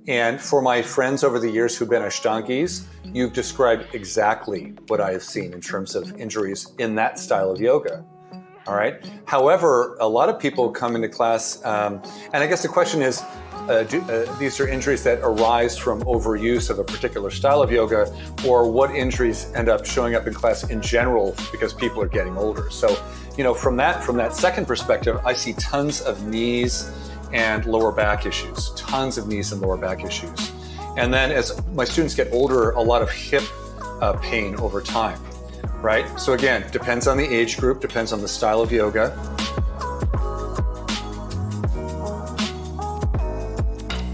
And for my friends over the years who've been Ashtangis, you've described exactly what I have seen in terms of injuries in that style of yoga. All right. However, a lot of people come into class, and I guess the question is, these are injuries that arise from overuse of a particular style of yoga, or what injuries end up showing up in class in general because people are getting older. So, from that second perspective, I see tons of knees and lower back issues, And then as my students get older, a lot of hip pain over time, right? So again, depends on the age group, depends on the style of yoga.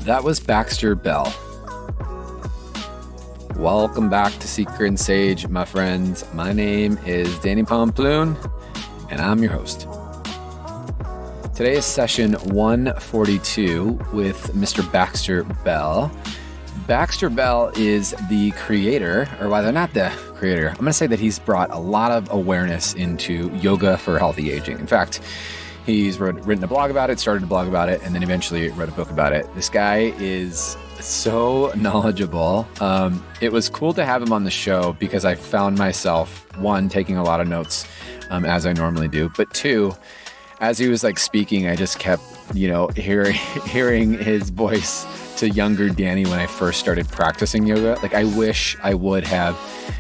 That was Baxter Bell. Welcome back to Seeker and Sage, my friends. My name is Danni Pomploon, and I'm your host. Today is session 142 with Mr. Baxter Bell. Baxter Bell is the creator, or rather not the creator. I'm going to say that he's brought a lot of awareness into yoga for healthy aging. In fact, he's written a blog about it, started a blog about it, and then eventually wrote a book about it. This guy is so knowledgeable. It was cool to have him on the show because I found myself, one, taking a lot of notes as I normally do, but two, as he was speaking, I just kept, hearing his voice to younger Danny when I first started practicing yoga. I wish I would have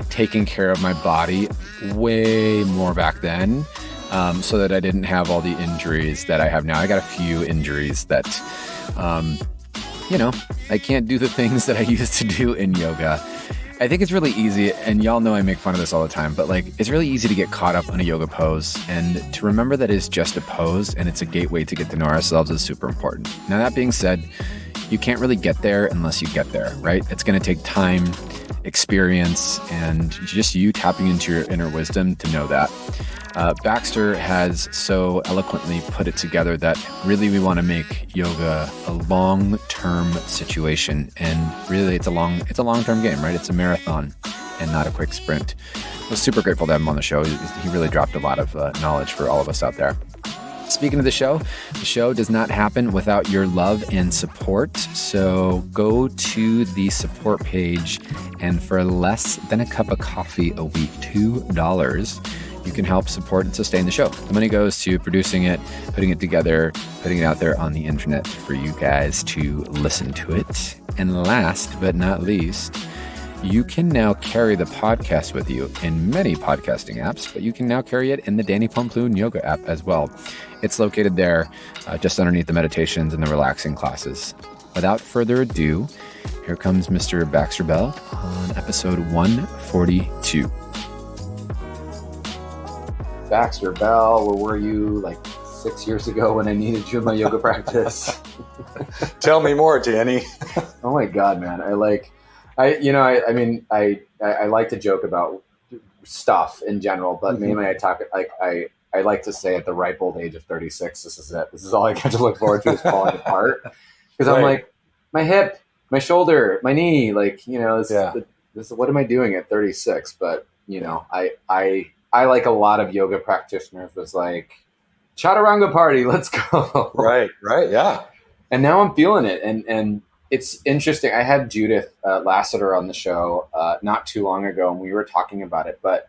taken care of my body way more back then, so that I didn't have all the injuries that I have now. I got a few injuries that, I can't do the things that I used to do in yoga. I think it's really easy, and y'all know I make fun of this all the time, but it's really easy to get caught up on a yoga pose, and to remember that it's just a pose and it's a gateway to get to know ourselves is super important. Now, that being said, you can't really get there unless you get there, right? It's going to take time, experience, and just you tapping into your inner wisdom to know that. Baxter has so eloquently put it together that really we want to make yoga a long-term situation, and really it's a long-term game, right? It's a marathon and not a quick sprint. I was super grateful to have him on the show. He really dropped a lot of knowledge for all of us out there. Speaking of the show does not happen without your love and support. So go to the support page, and for less than a cup of coffee a week, $2, you can help support and sustain the show. The money goes to producing it, putting it together, putting it out there on the internet for you guys to listen to it. And last but not least, you can now carry the podcast with you in many podcasting apps, but you can now carry it in the Danni Pomploon Yoga app as well. It's located there just underneath the meditations and the relaxing classes. Without further ado, here comes Mr. Baxter Bell on episode 142. Baxter Bell, where were you 6 years ago when I needed you in my yoga practice? Tell me more, Danny. Oh my God, man. I like to joke about stuff in general, but mainly I talk, I like to say at the ripe old age of 36, this is it. This is all I get to look forward to is falling apart. Because I'm my hip, my shoulder, my knee, this what am I doing at 36? But, I like a lot of yoga practitioners was chaturanga party, let's go. Right, yeah. And now I'm feeling it. And it's interesting. I had Judith Lassiter on the show not too long ago, and we were talking about it. But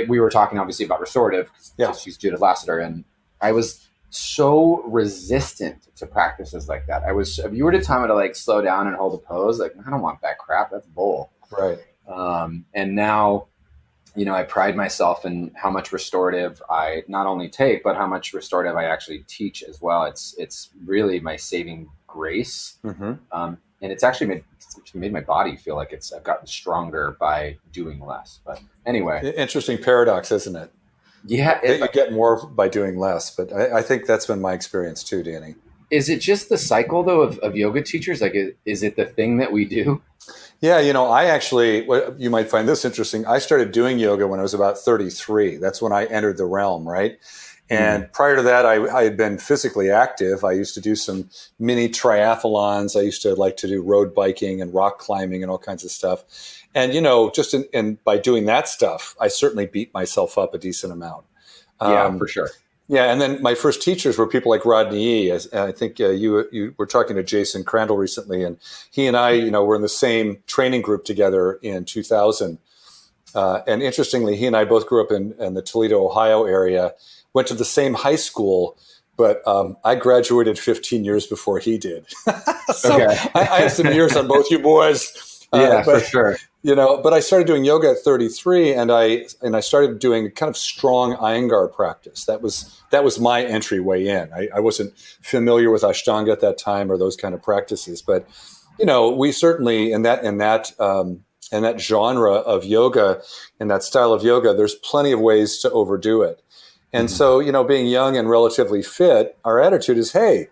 we were talking obviously about restorative. Yeah. She's Judith Lassiter, and I was so resistant to practices like that. If you were to tell me to slow down and hold a pose, I don't want that crap. That's bull. Right. And now, I pride myself in how much restorative I not only take, but how much restorative I actually teach as well. It's really my saving grace. Mm-hmm. And it's actually made my body feel like I've gotten stronger by doing less. But anyway. Interesting paradox, isn't it? Yeah. You get more by doing less, but I think that's been my experience too, Danny. Is it just the cycle though of yoga teachers? Is it the thing that we do? Yeah, I actually, you might find this interesting. I started doing yoga when I was about 33. That's when I entered the realm, right? And prior to that, I had been physically active. I used to do some mini triathlons. I used to like to do road biking and rock climbing and all kinds of stuff. And, just by doing that stuff, I certainly beat myself up a decent amount. Yeah, for sure. Yeah, and then my first teachers were people like Rodney Yee. I think you were talking to Jason Crandall recently, and he and I, were in the same training group together in 2000. And interestingly, he and I both grew up in the Toledo, Ohio area, went to the same high school, but I graduated 15 years before he did. So Okay. I have some years on both you boys. Yeah, for sure. But I started doing yoga at 33, and I started doing kind of strong Iyengar practice. That was my entryway in. I wasn't familiar with Ashtanga at that time or those kind of practices, but we certainly in that genre of yoga, in that style of yoga, there's plenty of ways to overdo it. And so, being young and relatively fit, our attitude is, hey,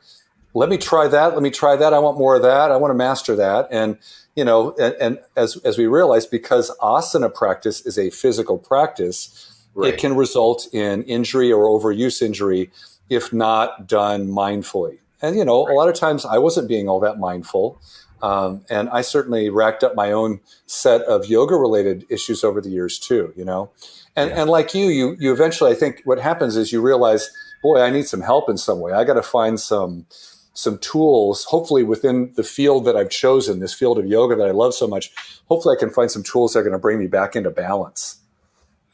let me try that. I want more of that. I want to master that. And, and as we realize, because asana practice is a physical practice, right, it can result in injury or overuse injury if not done mindfully. And, a lot of times I wasn't being all that mindful. And I certainly racked up my own set of yoga-related issues over the years too, And like you eventually, I think what happens is you realize, boy, I need some help in some way. I got to find some tools, hopefully within the field that I've chosen, this field of yoga that I love so much. Hopefully I can find some tools that are going to bring me back into balance,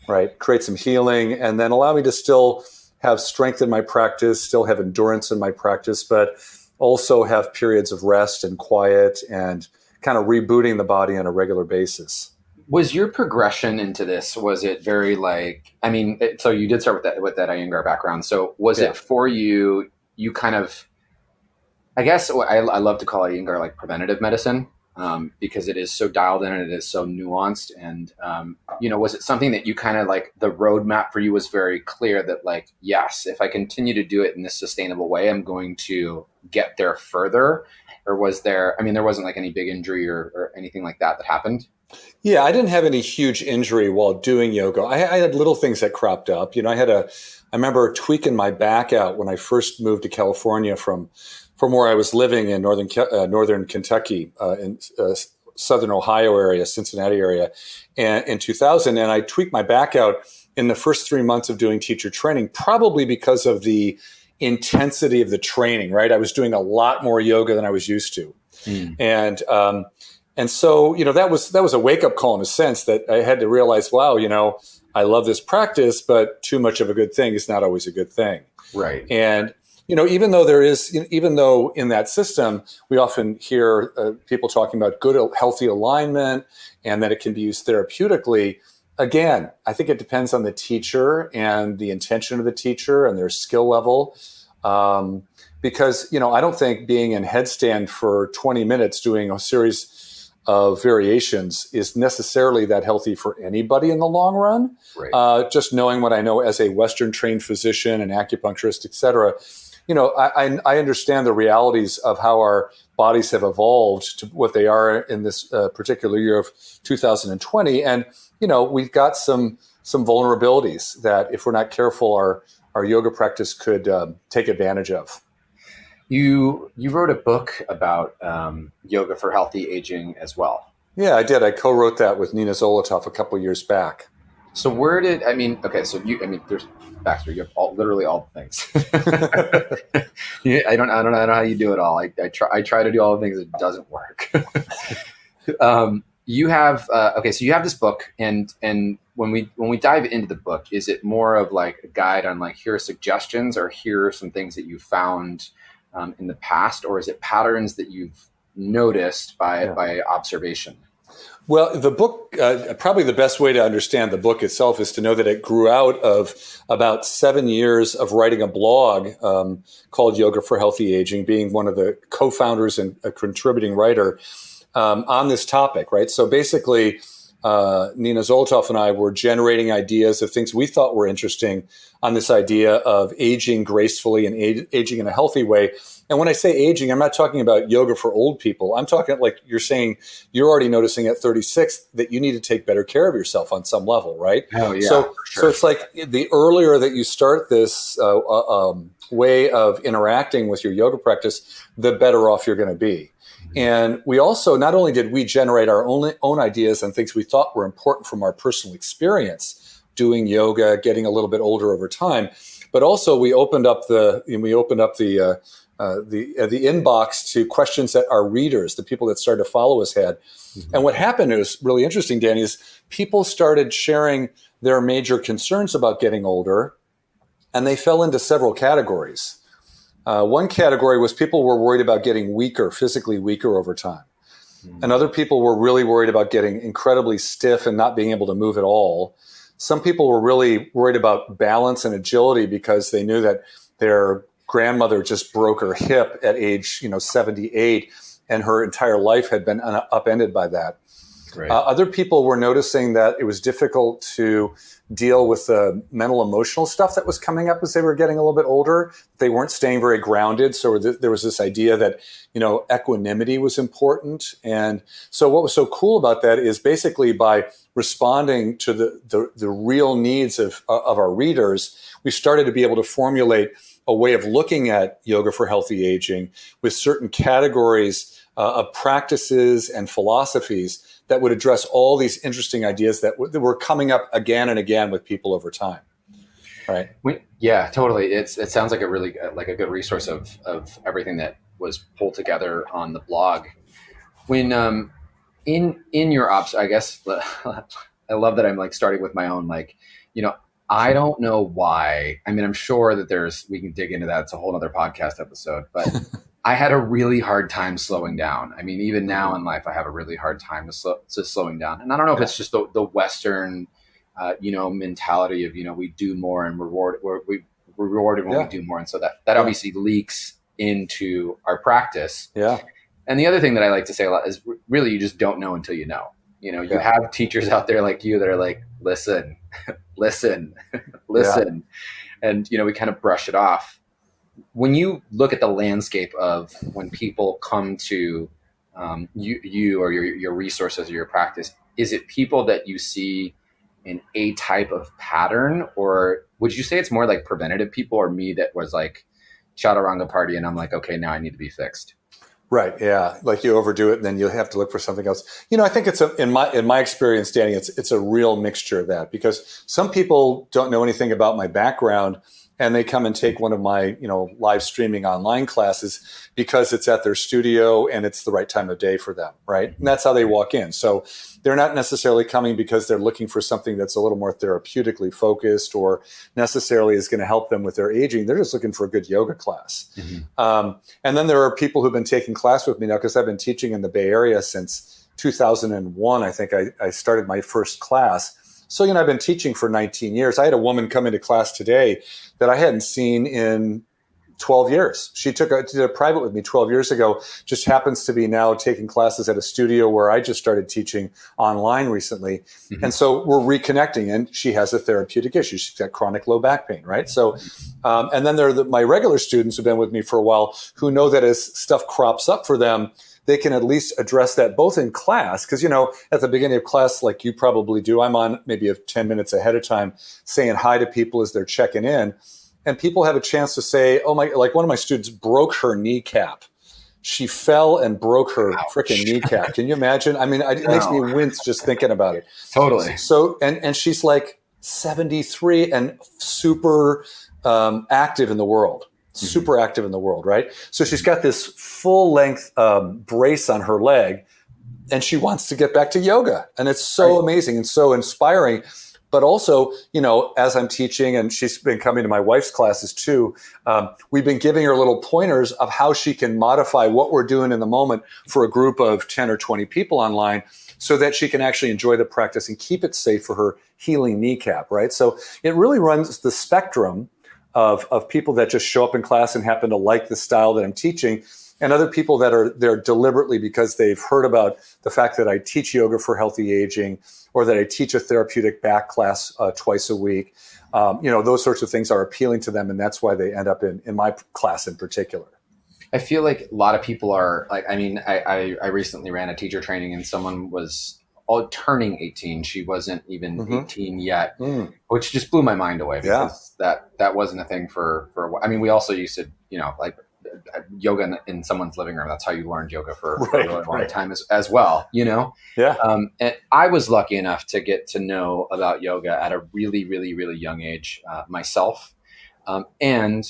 right? Create some healing, and then allow me to still have strength in my practice, still have endurance in my practice, but also have periods of rest and quiet and kind of rebooting the body on a regular basis. Was your progression into this, was it very so you did start with that Iyengar background. So was it for you kind of, I guess I love to call Iyengar like preventative medicine, because it is so dialed in and it is so nuanced. And, was it something that you kind of like, the roadmap for you was very clear that like, yes, if I continue to do it in this sustainable way, I'm going to get there further? Or was there wasn't like any big injury or anything like that happened? Yeah, I didn't have any huge injury while doing yoga. I had little things that cropped up. I remember tweaking my back out when I first moved to California from where I was living in northern Kentucky, in southern Ohio area, Cincinnati area, and in 2000. And I tweaked my back out in the first 3 months of doing teacher training, probably because of the intensity of the training, right? I was doing a lot more yoga than I was used to. And so, that was a wake-up call in a sense that I had to realize, wow, I love this practice, but too much of a good thing is not always a good thing. Right. And, even though in that system, we often hear people talking about good, healthy alignment and that it can be used therapeutically. Again, I think it depends on the teacher and the intention of the teacher and their skill level. Because, I don't think being in headstand for 20 minutes doing a series of variations is necessarily that healthy for anybody in the long run. Right. Just knowing what I know as a Western trained physician and acupuncturist, et cetera, I understand the realities of how our bodies have evolved to what they are in this particular year of 2020. And, we've got some vulnerabilities that if we're not careful, our yoga practice could take advantage of. You wrote a book about yoga for healthy aging as well. Yeah, I did. I co-wrote that with Nina Zolotov a couple of years back. So there's Baxter, you have literally all the things. I don't know how you do it all. I try to do all the things. It doesn't work. You have so you have this book, and when we dive into the book, is it more of like a guide on like, here are suggestions, or here are some things that you found in the past, or is it patterns that you've noticed by observation? Well, the book, probably the best way to understand the book itself is to know that it grew out of about 7 years of writing a blog called Yoga for Healthy Aging, being one of the co-founders and a contributing writer on this topic, right? So basically, Nina Zolotov and I were generating ideas of things we thought were interesting on this idea of aging gracefully and aging in a healthy way. And when I say aging, I'm not talking about yoga for old people. I'm talking like you're saying you're already noticing at 36 that you need to take better care of yourself on some level, right? Oh, yeah. So it's like the earlier that you start this way of interacting with your yoga practice, the better off you're going to be. And we also, not only did we generate our own ideas and things we thought were important from our personal experience doing yoga, getting a little bit older over time, But also we opened up the inbox to questions that our readers, the people that started to follow us, had. Mm-hmm. And what happened is really interesting, Danny, is people started sharing their major concerns about getting older, and they fell into several categories. One category was people were worried about getting weaker, physically weaker over time. Mm-hmm. And other people were really worried about getting incredibly stiff and not being able to move at all. Some people were really worried about balance and agility because they knew that their grandmother just broke her hip at age 78, and her entire life had been upended by that. Right. Other people were noticing that it was difficult to deal with the mental, emotional stuff that was coming up as they were getting a little bit older. They weren't staying very grounded. So there was this idea that, equanimity was important. And so what was so cool about that is basically by responding to the real needs of our readers, we started to be able to formulate a way of looking at yoga for healthy aging with certain categories of practices and philosophies that would address all these interesting ideas that were coming up again and again with people over time. Right. Yeah, totally. It sounds like a really like a good resource of everything that was pulled together on the blog. When in your ops, I guess I love that I'm like starting with my own I don't know why. I mean, I'm sure that we can dig into that. It's a whole other podcast episode, but I had a really hard time slowing down. I mean, even now in life, I have a really hard time to slowing down. And I don't know if it's just the Western, mentality of, we do more and we rewarded when we do more. And so that obviously leaks into our practice. Yeah. And the other thing that I like to say a lot is really, you just don't know until you know. You have teachers out there like you that are like, listen. And, we kind of brush it off. When you look at the landscape of when people come to you or your resources or your practice, is it people that you see in a type of pattern, or would you say it's more like preventative people, or me that was like chaturanga party and I'm like, okay, now I need to be fixed? Right. Yeah. Like you overdo it and then you'll have to look for something else. I think it's in my experience, Danny, it's a real mixture of that, because some people don't know anything about my background and they come and take one of my, live streaming online classes because it's at their studio and it's the right time of day for them. Right. And that's how they walk in. So they're not necessarily coming because they're looking for something that's a little more therapeutically focused or necessarily is going to help them with their aging. They're just looking for a good yoga class. Mm-hmm. And then there are people who've been taking class with me now, because I've been teaching in the Bay Area since 2001. I think I started my first class. So, I've been teaching for 19 years. I had a woman come into class today that I hadn't seen in 12 years. She did a private with me 12 years ago, just happens to be now taking classes at a studio where I just started teaching online recently. Mm-hmm. And so we're reconnecting, and she has a therapeutic issue. She's got chronic low back pain, right? So, and then there are my regular students who've been with me for a while who know that as stuff crops up for them, they can at least address that both in class. Because, at the beginning of class, like you probably do, I'm on maybe 10 minutes ahead of time saying hi to people as they're checking in. And people have a chance to say, like one of my students broke her kneecap. She fell and broke her freaking kneecap. Can you imagine? I mean, it makes me wince just thinking about it. Totally. So, and she's like 73 and super active in the world. Super active in the world, right? So she's got this full length brace on her leg, and she wants to get back to yoga. And it's so amazing and so inspiring. But also, as I'm teaching, and she's been coming to my wife's classes too, we've been giving her little pointers of how she can modify what we're doing in the moment for a group of 10 or 20 people online so that she can actually enjoy the practice and keep it safe for her healing kneecap, right? So it really runs the spectrum of people that just show up in class and happen to like the style that I'm teaching, and other people that are there deliberately because they've heard about the fact that I teach yoga for healthy aging, or that I teach a therapeutic back class twice a week. Those sorts of things are appealing to them, and that's why they end up in my class in particular. I feel like a lot of people are like, I recently ran a teacher training, and someone was turning 18. She wasn't even 18 yet, which just blew my mind away, because that wasn't a thing for we also used to, like yoga in someone's living room. That's how you learned yoga for a really long time as well, Yeah. And I was lucky enough to get to know about yoga at a really, really, really young age myself. And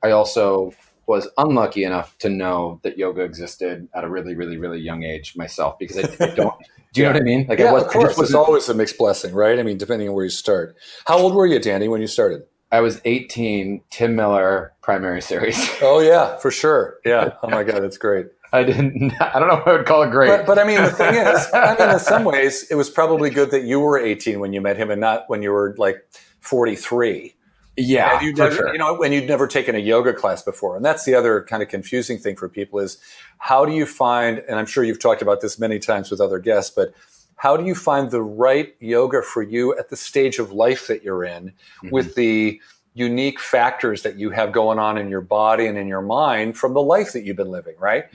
I also was unlucky enough to know that yoga existed at a really, really, really young age myself, because I don't, do you know what I mean? Like, yeah, of course. It's always a mixed blessing, right? I mean, depending on where you start. How old were you, Danny, when you started? I was 18, Tim Miller primary series. Oh yeah, for sure. Yeah. Oh my God, that's great. I don't know if I would call it great. But I mean, the thing is, in some ways, it was probably good that you were 18 when you met him and not when you were like 43. Yeah, and when you'd never taken a yoga class before. And that's the other kind of confusing thing for people is, how do you find, and I'm sure you've talked about this many times with other guests, but how do you find the right yoga for you at the stage of life that you're in, with the unique factors that you have going on in your body and in your mind from the life that you've been living, right?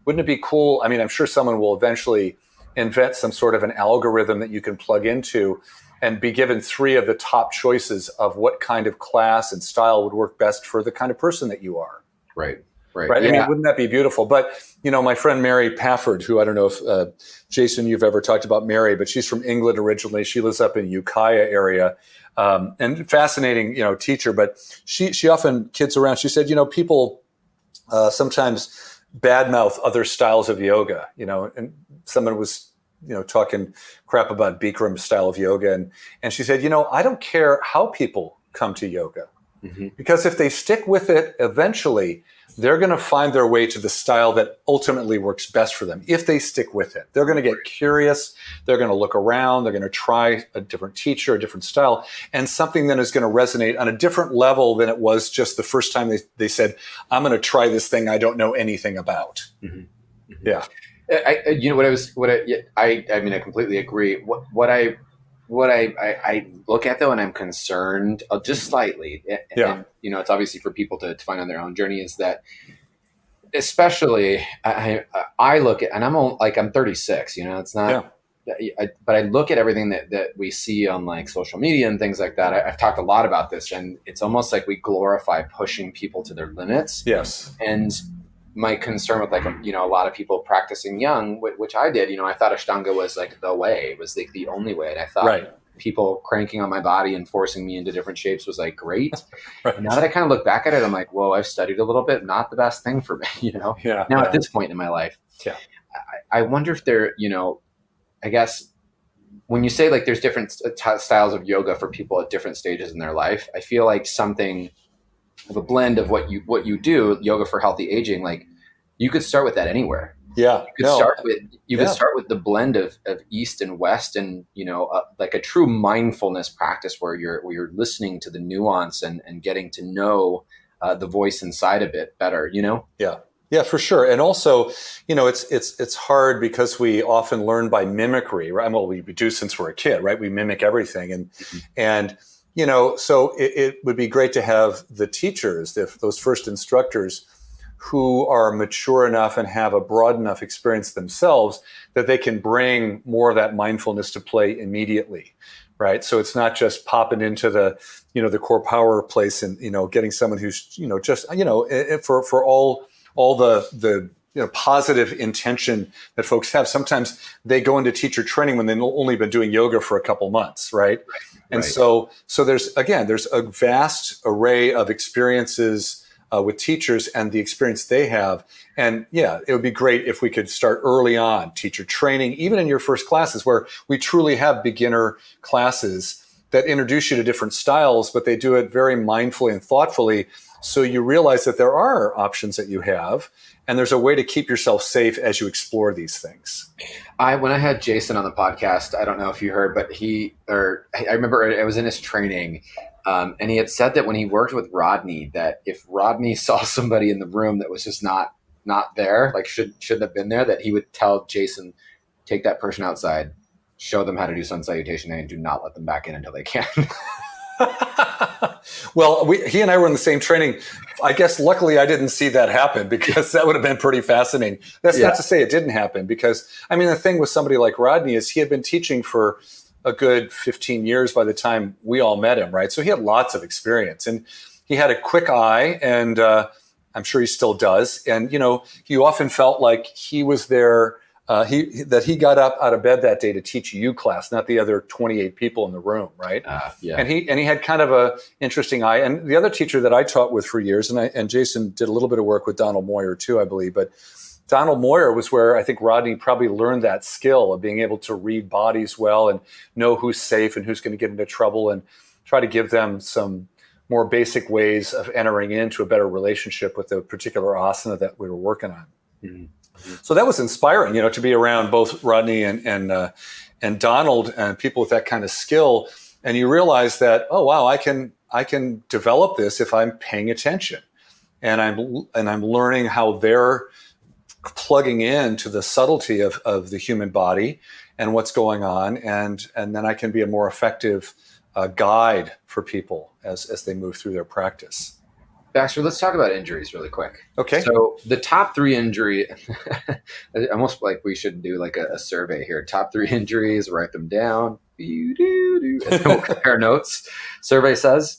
Wouldn't it be cool? I mean, I'm sure someone will eventually invent some sort of an algorithm that you can plug into and be given 3 of the top choices of what kind of class and style would work best for the kind of person that you are. Right. Yeah. I mean, wouldn't that be beautiful? But, my friend Mary Pafford, who I don't know if, Jason, you've ever talked about Mary, but she's from England originally. She lives up in Ukiah area, and fascinating, teacher. But she often kids around. She said, people sometimes badmouth other styles of yoga, and someone was talking crap about Bikram's style of yoga. And she said, I don't care how people come to yoga, because if they stick with it, eventually they're going to find their way to the style that ultimately works best for them. If they stick with it, they're going to get curious. They're going to look around. They're going to try a different teacher, a different style, and something that is going to resonate on a different level than it was just the first time they said, I'm going to try this thing I don't know anything about. Yeah. I completely agree. What I look at though, and I'm concerned just slightly, and it's obviously for people to find on their own journey, is that especially I look at, and I'm 36, it's not, but I look at everything that we see on like social media and things like that. I've talked a lot about this, and it's almost like we glorify pushing people to their limits. Yes. And my concern with a lot of people practicing young, which I did, I thought Ashtanga was like the way, it was like the only way. And I thought people cranking on my body and forcing me into different shapes was like great. Now that I kind of look back at it, I'm like, whoa, I've studied a little bit, not the best thing for me, at this point in my life. I wonder if there, I guess when you say like there's different styles of yoga for people at different stages in their life, I feel like something of a blend of what you do, yoga for healthy aging, like you could start with that anywhere. Yeah. You could start with the blend of East and West, and like a true mindfulness practice where you're listening to the nuance and getting to know the voice inside of it better, Yeah, for sure. And also, it's hard because we often learn by mimicry, right? Well, we do since we're a kid, right? We mimic everything. And so it would be great to have the teachers, those first instructors, who are mature enough and have a broad enough experience themselves that they can bring more of that mindfulness to play immediately, right? So it's not just popping into the core power place and, getting someone who's, just, for all the positive intention that folks have. Sometimes they go into teacher training when they've only been doing yoga for a couple months, right? And so there's a vast array of experiences with teachers and the experience they have. And it would be great if we could start early on teacher training, even in your first classes, where we truly have beginner classes that introduce you to different styles, but they do it very mindfully and thoughtfully. So you realize that there are options that you have, and there's a way to keep yourself safe as you explore these things. When I had Jason on the podcast, I don't know if you heard, but I remember I was in his training, and he had said that when he worked with Rodney, that if Rodney saw somebody in the room that was just not there, like shouldn't have been there, that he would tell Jason, take that person outside, show them how to do sun salutation, and do not let them back in until they can. Well, he and I were in the same training. I guess luckily I didn't see that happen, because that would have been pretty fascinating. That's not to say it didn't happen, because the thing with somebody like Rodney is he had been teaching for a good 15 years by the time we all met him, right? So he had lots of experience, and he had a quick eye, and I'm sure he still does. And, he often felt like he was there he got up out of bed that day to teach you class, not the other 28 people in the room, right? Yeah. And he had kind of a interesting eye. And the other teacher that I taught with for years, and Jason did a little bit of work with Donald Moyer too, I believe, but Donald Moyer was where I think Rodney probably learned that skill of being able to read bodies well and know who's safe and who's going to get into trouble and try to give them some more basic ways of entering into a better relationship with the particular asana that we were working on. Mm-hmm. So that was inspiring, to be around both Rodney and Donald and people with that kind of skill. And you realize that, oh wow, I can develop this if I'm paying attention, and I'm learning how they're plugging into the subtlety of the human body and what's going on, and then I can be a more effective guide for people as they move through their practice. Baxter, let's talk about injuries really quick. Okay. So the top 3 injury, almost like we should do like a survey here. Top 3 injuries, write them down. And then we'll compare notes. Survey says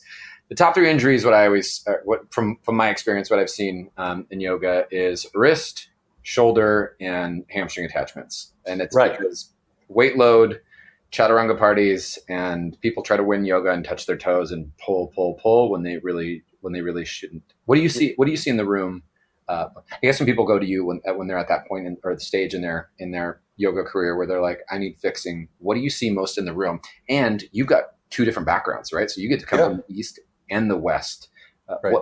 the top 3 injuries. What I always, from my experience, what I've seen in yoga is wrist, shoulder, and hamstring attachments. And it's because weight load, chaturanga parties, and people try to win yoga and touch their toes and pull when they really shouldn't. What do you see? What do you see in the room? I guess when people go to you when they're at that point or the stage in their yoga career where they're like, I need fixing. What do you see most in the room? And you've got 2 different backgrounds, right? So you get to come from the East and the West.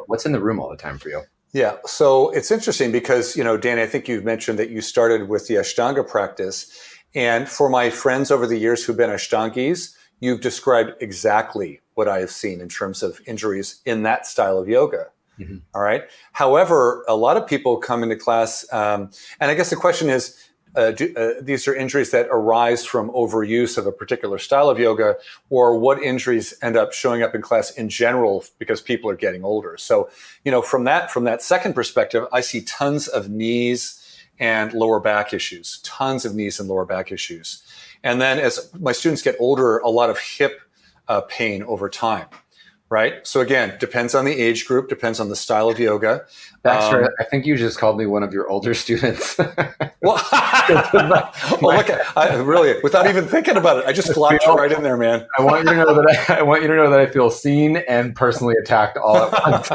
What's in the room all the time for you? Yeah, so it's interesting because Danny, I think you've mentioned that you started with the Ashtanga practice, and for my friends over the years who've been Ashtangis, you've described exactly what I have seen in terms of injuries in that style of yoga. Mm-hmm. All right. However, a lot of people come into class, and I guess the question is, these are injuries that arise from overuse of a particular style of yoga, or what injuries end up showing up in class in general because people are getting older. So, from that second perspective, I see tons of knees and lower back issues, tons of knees and lower back issues. And then as my students get older, a lot of hip pain over time, right? So again, depends on the age group, depends on the style of yoga. Baxter, I think you just called me one of your older students. Well, look, I really, without even thinking about it, I just glopped you right in there, man. I want you to know that I feel seen and personally attacked all at once.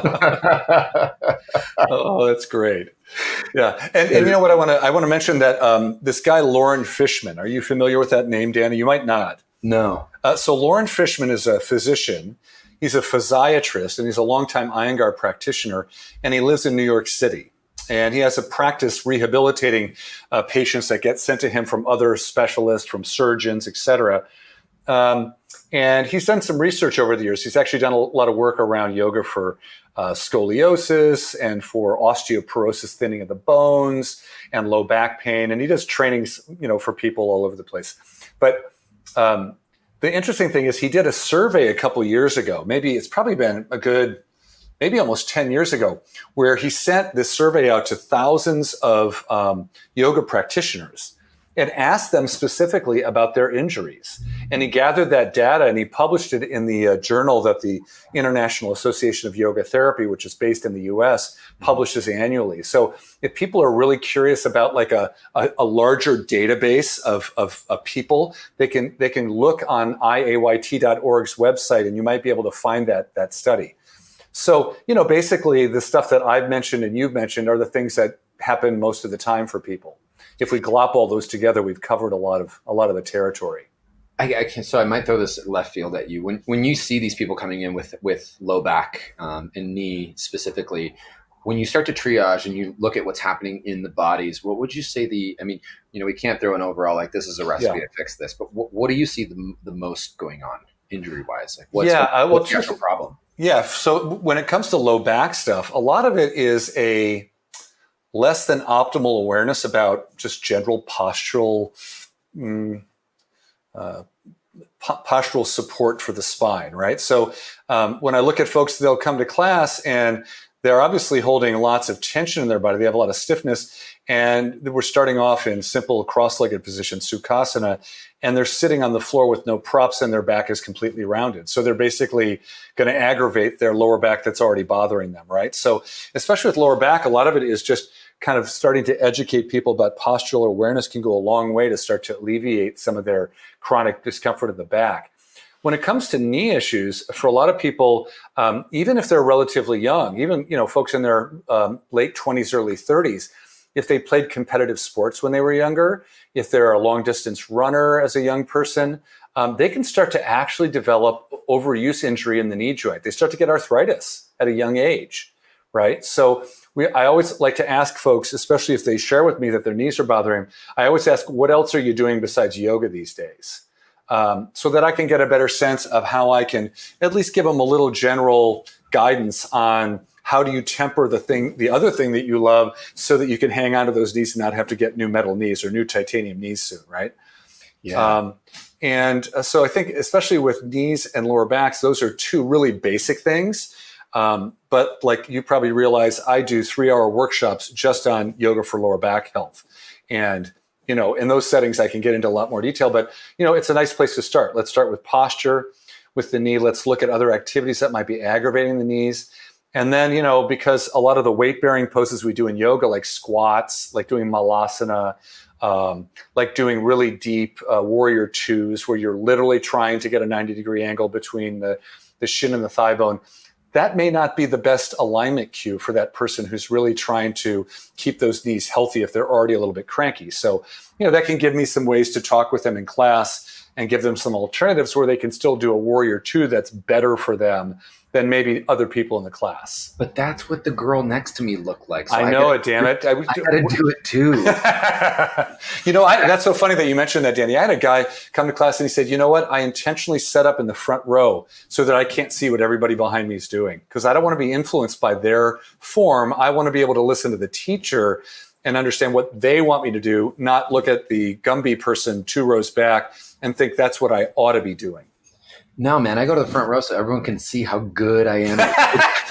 Oh, that's great. Yeah, and you know what, I want to mention that this guy Lauren Fishman. Are you familiar with that name, Danny? You might not. No. So Lauren Fishman is a physician. He's a physiatrist, and he's a longtime Iyengar practitioner, and he lives in New York City. And he has a practice rehabilitating patients that get sent to him from other specialists, from surgeons, et cetera. And he's done some research over the years. He's actually done a lot of work around yoga for scoliosis and for osteoporosis, thinning of the bones, and low back pain. And he does trainings, for people all over the place. But the interesting thing is he did a survey a couple years ago. Maybe it's probably been maybe almost 10 years ago, where he sent this survey out to thousands of yoga practitioners and asked them specifically about their injuries. And he gathered that data and he published it in the journal that the International Association of Yoga Therapy, which is based in the US, publishes annually. So if people are really curious about like a larger database of people, they can look on iayt.org's website, and you might be able to find that study. So, basically the stuff that I've mentioned and you've mentioned are the things that happen most of the time for people. If we glop all those together, we've covered a lot of the territory. So I might throw this left field at you. When you see these people coming in with low back and knee specifically, when you start to triage and you look at what's happening in the bodies, what would you say we can't throw an overall like this is a recipe to fix this, but what do you see the most going on injury wise? Like what's the actual problem? Yeah. So when it comes to low back stuff, a lot of it is a less than optimal awareness about just general postural support for the spine, right? So when I look at folks, they'll come to class and they're obviously holding lots of tension in their body. They have a lot of stiffness, and we're starting off in simple cross-legged position, Sukhasana, and they're sitting on the floor with no props and their back is completely rounded. So they're basically going to aggravate their lower back that's already bothering them, right? So especially with lower back, a lot of it is just kind of starting to educate people about postural awareness can go a long way to start to alleviate some of their chronic discomfort in the back. When it comes to knee issues, for a lot of people, even if they're relatively young, even folks in their late 20s, early 30s, if they played competitive sports when they were younger, if they're a long distance runner as a young person, they can start to actually develop overuse injury in the knee joint. They start to get arthritis at a young age, right? So I always like to ask folks, especially if they share with me that their knees are bothering them, I always ask, what else are you doing besides yoga these days? So that I can get a better sense of how I can at least give them a little general guidance on how do you temper the other thing that you love so that you can hang on to those knees and not have to get new metal knees or new titanium knees soon, right? Yeah. So I think especially with knees and lower backs, those are two really basic things. But like you probably realize, I do 3-hour workshops just on yoga for lower back health. And in those settings, I can get into a lot more detail, but, it's a nice place to start. Let's start with posture with the knee. Let's look at other activities that might be aggravating the knees. And then, because a lot of the weight-bearing poses we do in yoga, like squats, like doing malasana, like doing really deep warrior twos, where you're literally trying to get a 90-degree angle between the shin and the thigh bone, that may not be the best alignment cue for that person who's really trying to keep those knees healthy if they're already a little bit cranky. So, that can give me some ways to talk with them in class and give them some alternatives where they can still do a warrior two that's better for them than maybe other people in the class. But that's what the girl next to me looked like. So I know it, damn it. I got to do it too. That's so funny that you mentioned that, Danny. I had a guy come to class and he said, you know what? I intentionally set up in the front row so that I can't see what everybody behind me is doing, because I don't want to be influenced by their form. I want to be able to listen to the teacher and understand what they want me to do, not look at the Gumby person 2 rows back and think that's what I ought to be doing. No, man, I go to the front row so everyone can see how good I am.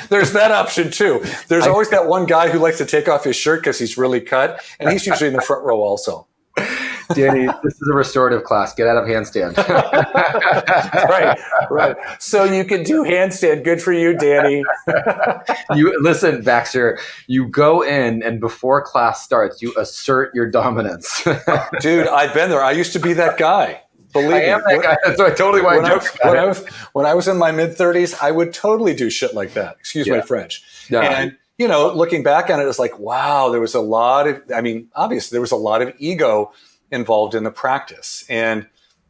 There's that option too. There's always that one guy who likes to take off his shirt because he's really cut, and he's usually in the front row also. Danny, this is a restorative class. Get out of handstand. Right. So you can do handstand. Good for you, Danny. You listen, Baxter. You go in, and before class starts, you assert your dominance. Dude, I've been there. I used to be that guy. Believe I am that guy. That's totally why I joke about it. When I was in my mid-30s, I would totally do shit like that. Excuse my French. No. And, looking back on it, it's like, wow, there was a lot of, obviously there was a lot of ego involved in the practice. And,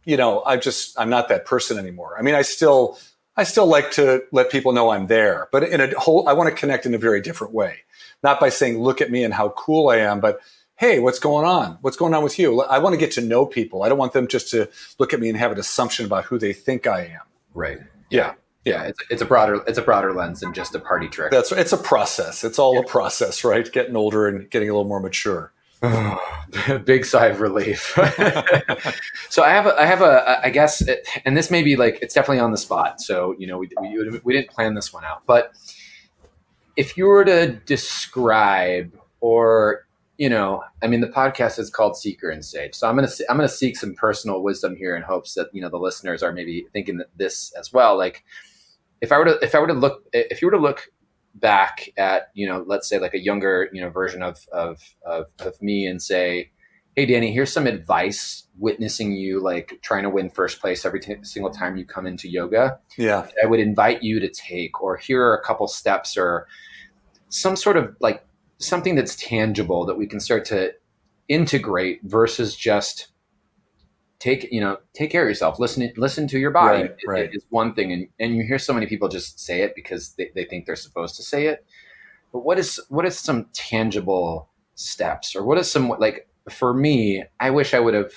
I'm not that person anymore. I still like to let people know I'm there, but I want to connect in a very different way. Not by saying, look at me and how cool I am, but hey, what's going on? What's going on with you? I want to get to know people. I don't want them just to look at me and have an assumption about who they think I am. Right. Yeah. It's a broader lens than just a party trick. It's a process. It's all a process, right? Getting older and getting a little more mature. Big sigh of relief. So I have I guess, and this may be like, it's definitely on the spot. So, we didn't plan this one out, but if you were to describe or, the podcast is called Seeker and Sage. So I'm going to seek some personal wisdom here in hopes that, the listeners are maybe thinking this as well. Like if you were to look back at, let's say like a younger, version of me and say, hey, Danny, here's some advice witnessing you, like trying to win first place every single time you come into yoga. Yeah. I would invite you to take, or here are a couple steps or some sort of like something that's tangible that we can start to integrate versus just take care of yourself. Listen to your body. Right. It's one thing. And you hear so many people just say it because they think they're supposed to say it. But what is some tangible steps, or what is some, like, for me, I wish I would have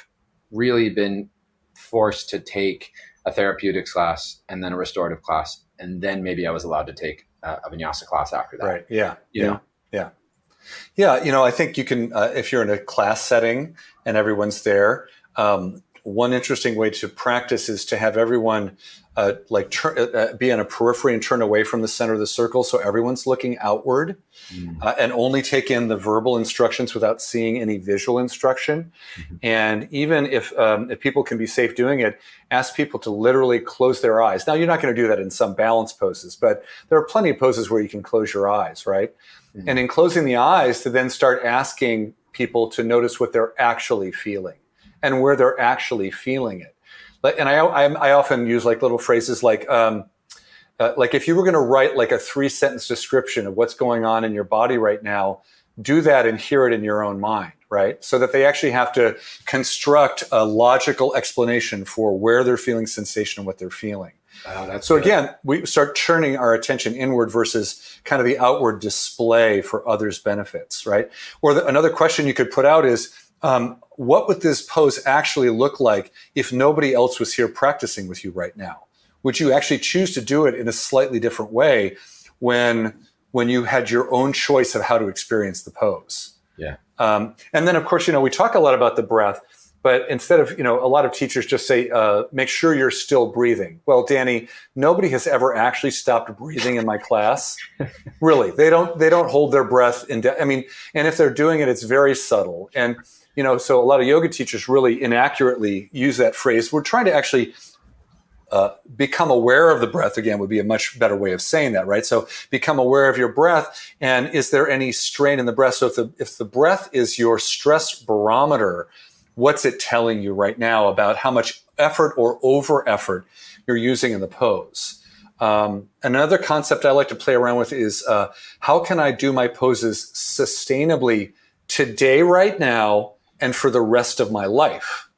really been forced to take a therapeutics class and then a restorative class. And then maybe I was allowed to take a vinyasa class after that. Right. Yeah. Yeah. I think you can, if you're in a class setting and everyone's there, one interesting way to practice is to have everyone be on a periphery and turn away from the center of the circle, so everyone's looking outward, and only take in the verbal instructions without seeing any visual instruction. And even if people can be safe doing it, ask people to literally close their eyes. Now, you're not going to do that in some balance poses, but there are plenty of poses where you can close your eyes, right? And in closing the eyes, to then start asking people to notice what they're actually feeling and where they're actually feeling it. And I often use like little phrases like if you were going to write like a 3-sentence description of what's going on in your body right now, do that and hear it in your own mind, right? So that they actually have to construct a logical explanation for where they're feeling sensation and what they're feeling. So again, we start turning our attention inward versus kind of the outward display for others' benefits, right? Or another question you could put out is, what would this pose actually look like if nobody else was here practicing with you right now? Would you actually choose to do it in a slightly different way when you had your own choice of how to experience the pose? Yeah. And then, of course, we talk a lot about the breath, but instead of, a lot of teachers just say, make sure you're still breathing. Well, Danny, nobody has ever actually stopped breathing in my class. Really, they don't hold their breath and if they're doing it, it's very subtle. And, so a lot of yoga teachers really inaccurately use that phrase. We're trying to actually become aware of the breath, again, would be a much better way of saying that, right? So become aware of your breath, and is there any strain in the breath? So if the breath is your stress barometer, what's it telling you right now about how much effort or over effort you're using in the pose? Another concept I like to play around with is how can I do my poses sustainably today, right now, and for the rest of my life,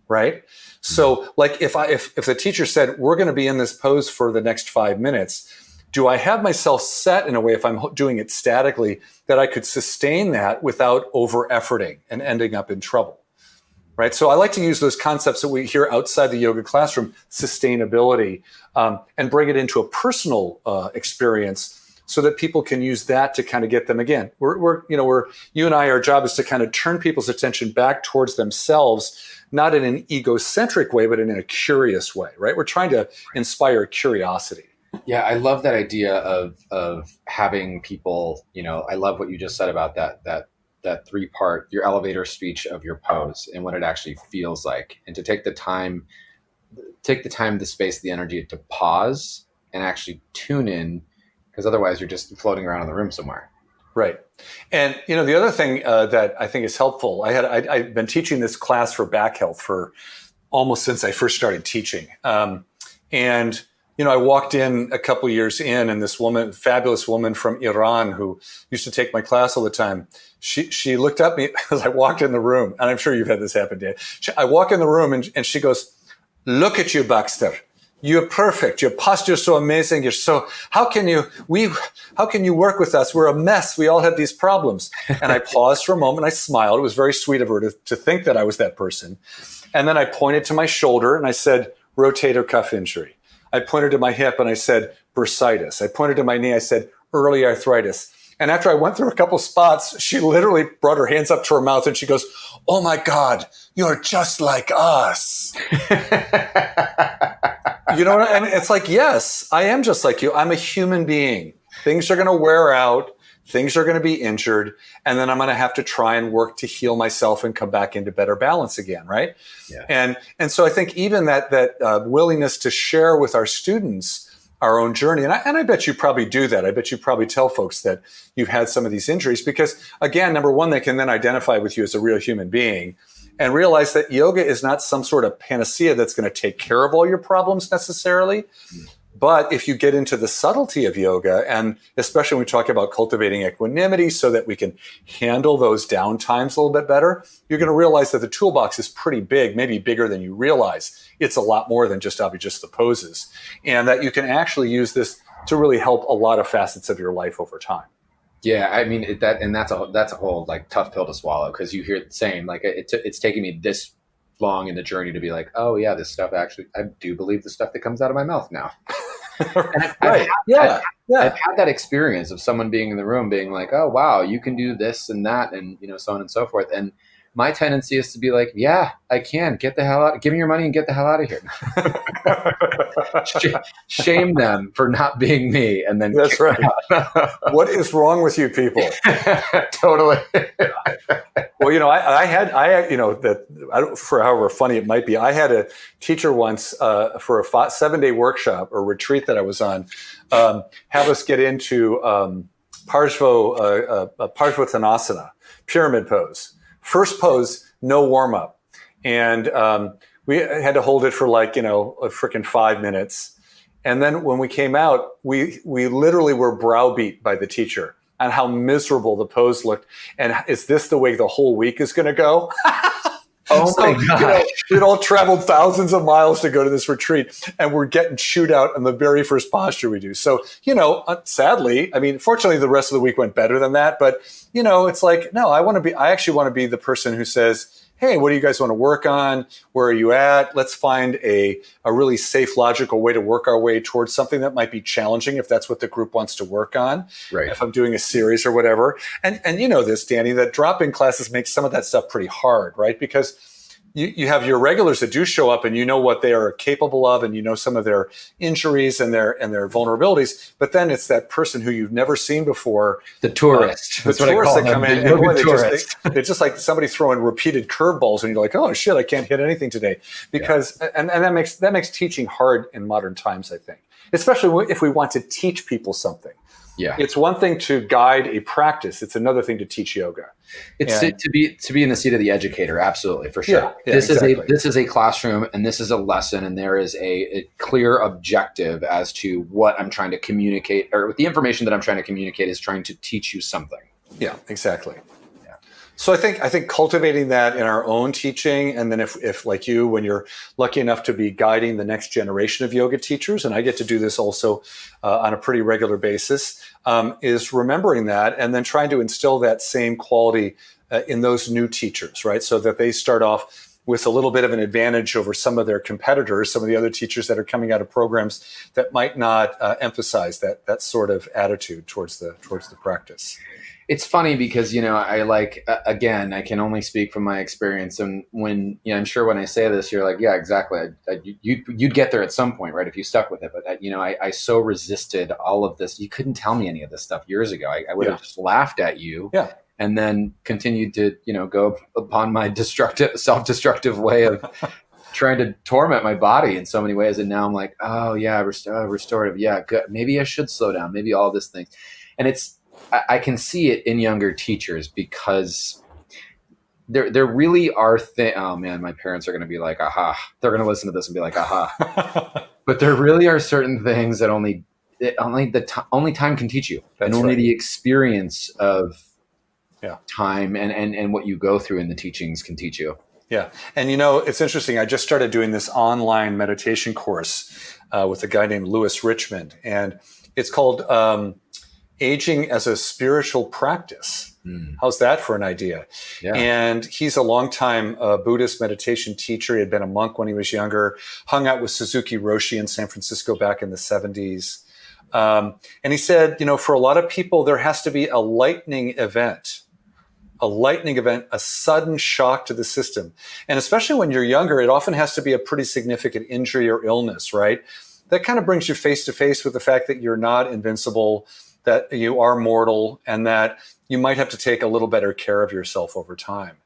right? So like if the teacher said, we're going to be in this pose for the next 5 minutes, do I have myself set in a way, if I'm doing it statically, that I could sustain that without over efforting and ending up in trouble? Right. So I like to use those concepts that we hear outside the yoga classroom, sustainability, and bring it into a personal experience so that people can use that to kind of get them again. You and I, our job is to kind of turn people's attention back towards themselves, not in an egocentric way, but in a curious way. Right. We're trying to inspire curiosity. Yeah, I love that idea of having people, I love what you just said about that 3-part, your elevator speech of your pose and what it actually feels like, and to take the time, the space, the energy to pause and actually tune in, because otherwise you're just floating around in the room somewhere. Right. And, the other thing that I think is helpful, I've been teaching this class for back health for almost since I first started teaching. And I walked in a couple years in, and this fabulous woman from Iran who used to take my class all the time, she looked at me as I walked in the room, and I'm sure you've had this happen, Dan. I walk in the room and she goes, "Look at you, Baxter. You're perfect. Your posture's so amazing. How can you work with us? We're a mess. We all have these problems." And I paused for a moment. I smiled. It was very sweet of her to think that I was that person. And then I pointed to my shoulder and I said, "Rotator cuff injury." I pointed to my hip and I said, "Bursitis." I pointed to my knee. I said, "Early arthritis." And after I went through a couple spots, she literally brought her hands up to her mouth and she goes, "Oh my God, you're just like us." And it's like, yes, I am just like you. I'm a human being. Things are going to wear out. Things are going to be injured. And then I'm going to have to try and work to heal myself and come back into better balance again. Right. Yeah. And so I think even that willingness to share with our students our own journey. And I bet you probably do that. I bet you probably tell folks that you've had some of these injuries because, again, number one, they can then identify with you as a real human being and realize that yoga is not some sort of panacea that's going to take care of all your problems necessarily. But if you get into the subtlety of yoga, and especially when we talk about cultivating equanimity so that we can handle those down times a little bit better, you're going to realize that the toolbox is pretty big, maybe bigger than you realize. It's a lot more than just the poses, and that you can actually use this to really help a lot of facets of your life over time. Yeah, I mean that's a whole like tough pill to swallow, because you hear the same. Like it's taking me this long in the journey to be like, oh yeah, this stuff actually, I do believe the stuff that comes out of my mouth now. I've had that experience of someone being in the room being like, oh wow, you can do this and that, and so on and so forth. And my tendency is to be like, yeah, I can get the hell out. Give me your money and get the hell out of here. Shame them for not being me, and then that's right. What is wrong with you people? Totally. Well, I had, for however funny it might be, I had a teacher once for a 7-day workshop or retreat that I was on, have us get into Parsvottanasana, pyramid pose. First pose, no warm up, and we had to hold it for a freaking 5 minutes, and then when we came out, we literally were browbeat by the teacher on how miserable the pose looked. And is this the way the whole week is going to go? Oh my God. We'd all traveled thousands of miles to go to this retreat, and we're getting chewed out on the very first posture we do. So, sadly, fortunately the rest of the week went better than that. But, it's like, no, I actually want to be the person who says, hey, what do you guys want to work on? Where are you at? Let's find a really safe, logical way to work our way towards something that might be challenging if that's what the group wants to work on. Right. If I'm doing a series or whatever. And you know this, Danny, that drop-in classes make some of that stuff pretty hard, right? Because you have your regulars that do show up and you know what they are capable of and you know some of their injuries and their vulnerabilities, but then it's that person who you've never seen before. The tourist. The tourists that come in and they're just like somebody throwing repeated curveballs and you're like, oh shit, I can't hit anything today. Because and that makes teaching hard in modern times, I think. Especially if we want to teach people something. Yeah. It's one thing to guide a practice. It's another thing to teach yoga. It's to be in the seat of the educator. Absolutely. For sure. Yeah, this exactly. is a classroom and this is a lesson and there is a clear objective as to what I'm trying to communicate, or the information that I'm trying to communicate is trying to teach you something. Yeah, exactly. So I think cultivating that in our own teaching, and then if like you, when you're lucky enough to be guiding the next generation of yoga teachers, and I get to do this also on a pretty regular basis, is remembering that and then trying to instill that same quality in those new teachers, right? So that they start off with a little bit of an advantage over some of their competitors, some of the other teachers that are coming out of programs that might not emphasize that sort of attitude towards the practice. It's funny because, again, I can only speak from my experience. And when, I'm sure when I say this, you're like, yeah, exactly. You'd get there at some point, right? If you stuck with it. But, I so resisted all of this. You couldn't tell me any of this stuff years ago. I would have just laughed at you and then continued to, go upon my self-destructive way of trying to torment my body in so many ways. And now I'm like, oh, yeah, restorative. Yeah, good. Maybe I should slow down. Maybe all this thing. And I can see it in younger teachers because there really are oh man, my parents are going to be like, aha. They're going to listen to this and be like, aha. But there really are certain things that only time can teach you. That's and only right. The experience of time and what you go through in the teachings can teach you. Yeah. And it's interesting. I just started doing this online meditation course with a guy named Lewis Richmond, and it's called Aging as a Spiritual Practice. How's that for an idea? Yeah. And he's a longtime Buddhist meditation teacher. He had been a monk when he was younger, hung out with Suzuki Roshi in San Francisco back in the 70s. And he said, for a lot of people, there has to be a lightning event, a sudden shock to the system. And especially when you're younger, it often has to be a pretty significant injury or illness, right? That kind of brings you face to face with the fact that you're not invincible, that you are mortal, and that you might have to take a little better care of yourself over time.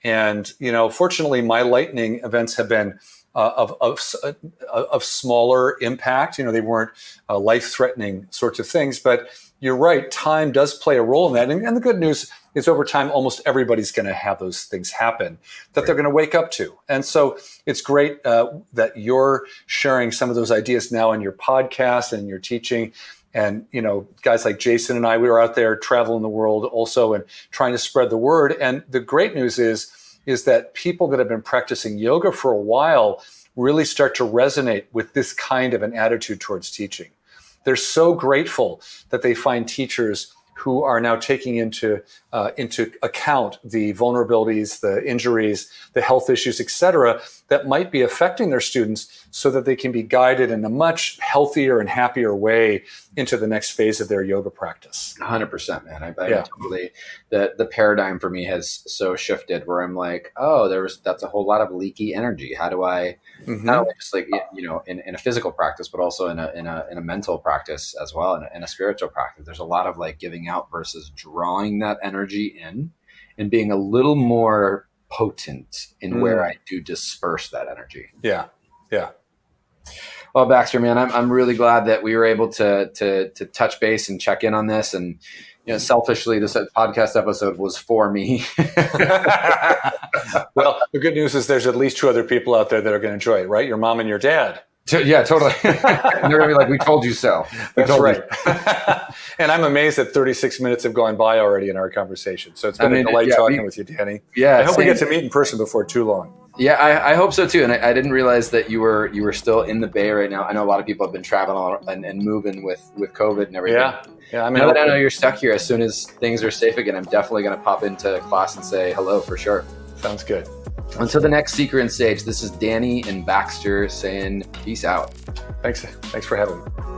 And, fortunately, my lightning events have been of smaller impact. They weren't life-threatening sorts of things. But you're right, time does play a role in that. And the good news is over time, almost everybody's going to have those things happen that they're going to wake up to. And so it's great that you're sharing some of those ideas now in your podcast and your teaching. And, guys like Jason and I, we were out there traveling the world also and trying to spread the word. And the great news is that people that have been practicing yoga for a while really start to resonate with this kind of an attitude towards teaching. They're so grateful that they find teachers who are now taking into into account the vulnerabilities, the injuries, the health issues, et cetera, that might be affecting their students so that they can be guided in a much healthier and happier way into the next phase of their yoga practice. 100%, man. I totally, the paradigm for me has so shifted where I'm like, oh, that's a whole lot of leaky energy. How do I, not only just like, in a physical practice, but also in a mental practice as well, in a spiritual practice, there's a lot of like giving out versus drawing that energy in and being a little more potent in where I do disperse that energy. Yeah. Yeah. Well, Baxter, man, I'm really glad that we were able to touch base and check in on this. And selfishly, this podcast episode was for me. Well, the good news is there's at least 2 other people out there that are going to enjoy it, right? Your mom and your dad. Yeah, totally. And they're going to be like, we told you so. That's right. And I'm amazed that 36 minutes have gone by already in our conversation. So it's been a delight talking with you, Danni. Yeah, I hope we get to meet in person before too long. Yeah, I hope so too. And I didn't realize that you were still in the Bay right now. I know a lot of people have been traveling and moving with COVID and everything. Yeah. I mean, I know you're stuck here. As soon as things are safe again, I'm definitely going to pop into class and say hello for sure. Sounds good. Until the next Seeker and Sage, this is Danni and Baxter saying peace out. Thanks for having me.